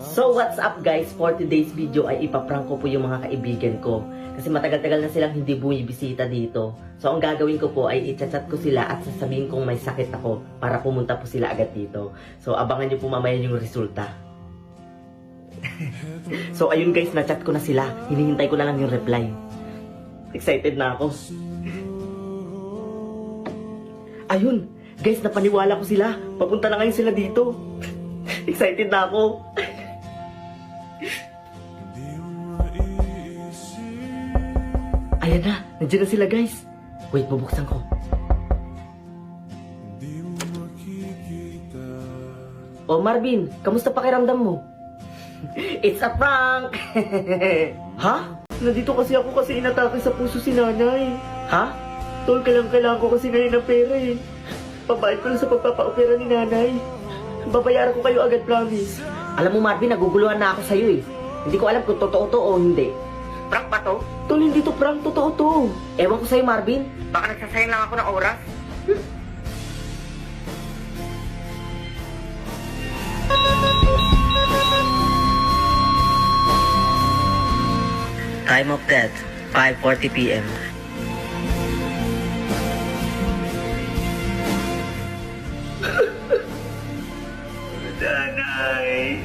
So what's up guys, for today's video ay ipaprank ko po yung mga kaibigan ko. Kasi matagal-tagal na silang hindi bumibisita dito. So ang gagawin ko po ay i-chat ko sila at sasabihin kong may sakit ako para pumunta po sila agad dito. So abangan nyo po mamaya yung resulta. So ayun guys, na-chat ko na sila. Hinihintay ko na lang yung reply. Excited na ako. Ayun, guys, napaniwala ko sila. Papunta na ngayon sila dito. Excited na ako. Ayan na, nandiyan na sila guys. Wait, bubuksan ko. Oh Marvin, kamusta pakiramdam mo? It's a prank! Ha? Nandito kasi ako kasi inatake sa puso si nanay. Ha? Tol, kailangan ko kasi ngayon ng pera eh. Pabayad ko lang sa pagpapaopera ni nanay. Babayaran ko kayo agad, promise. Alam mo Marvin, naguguluhan na ako sa'yo eh. Hindi ko alam kung totoo to o hindi. Prank ba to? Tol, hindi to prank, totoo to. Ewan ko sa'yo Marvin, baka nagsasayang lang ako ng oras. Time of death, 5:40 p.m. Nanay!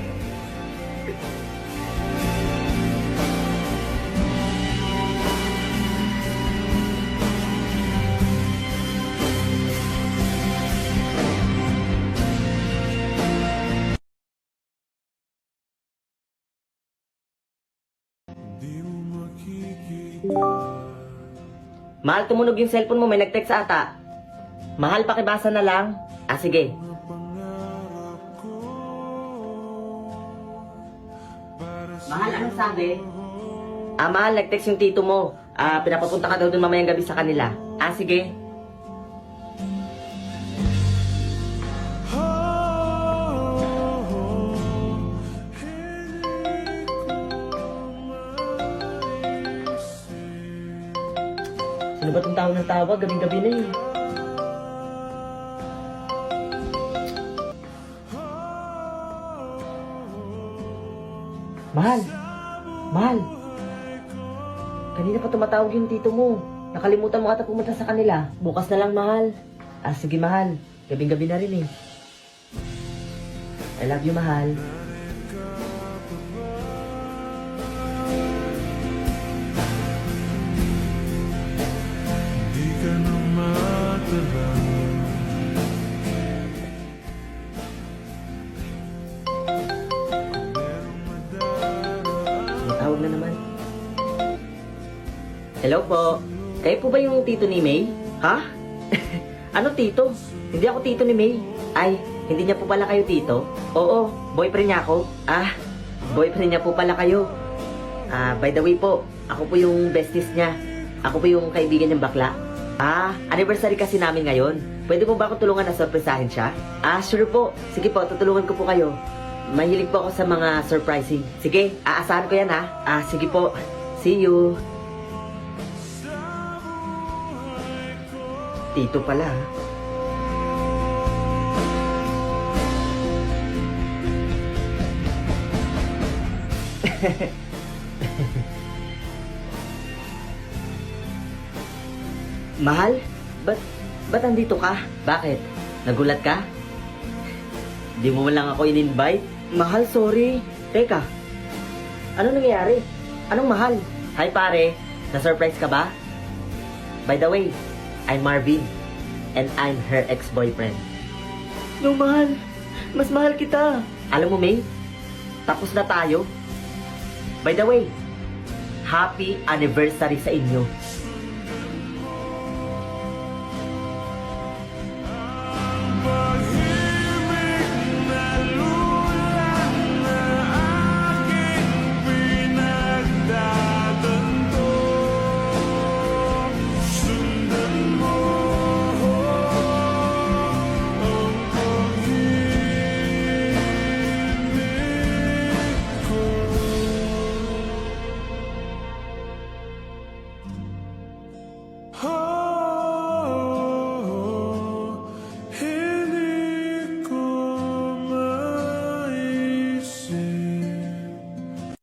Mahal, tumunog yung cellphone mo, may nag-text ata. Mahal, pakibasa na lang. Ah, sige. Mahal, anong sabi? Ah, mahal, nag-text yung tito mo. Ah, pinapapunta ka daw dun mamayang gabi sa kanila. Ah, sige. Sino ba itong tao ng tawag? Gabing-gabi na eh. Mahal! Mahal! Kanina pa tumatawag yung tito mo. Nakalimutan mo ata pumunta sa kanila. Bukas na lang, mahal. Ah, sige, mahal. Gabing-gabi na rin eh. I love you, mahal. Tawag na naman. Hello po. Kayo po ba yung tito ni May? Ha? Ano tito? Hindi ako tito ni May. Ay, hindi niya po pala kayo tito? Oo, boyfriend niya ako. Ah, boyfriend niya po pala kayo. Ah, by the way po, ako po yung besties niya. Ako po yung kaibigan niyang bakla. Ah, anniversary kasi namin ngayon. Pwede po ba ako tulungan na surprisahin siya? Ah, sure po. Sige po, tutulungan ko po kayo. Mahilig po ako sa mga surprising. Sige, aasahan ko yan ha. Ah, sige po. See you. Tito pala ha. Mahal? Ba't andito ka? Bakit? Nagulat ka? Di mo lang ako in-invite? Mahal, sorry. Teka, ano nangyayari? Anong mahal? Hi pare, na-surprise ka ba? By the way, I'm Marvin, and I'm her ex-boyfriend. No, mahal. Mas mahal kita. Alam mo, May, tapos na tayo. By the way, happy anniversary sa inyo.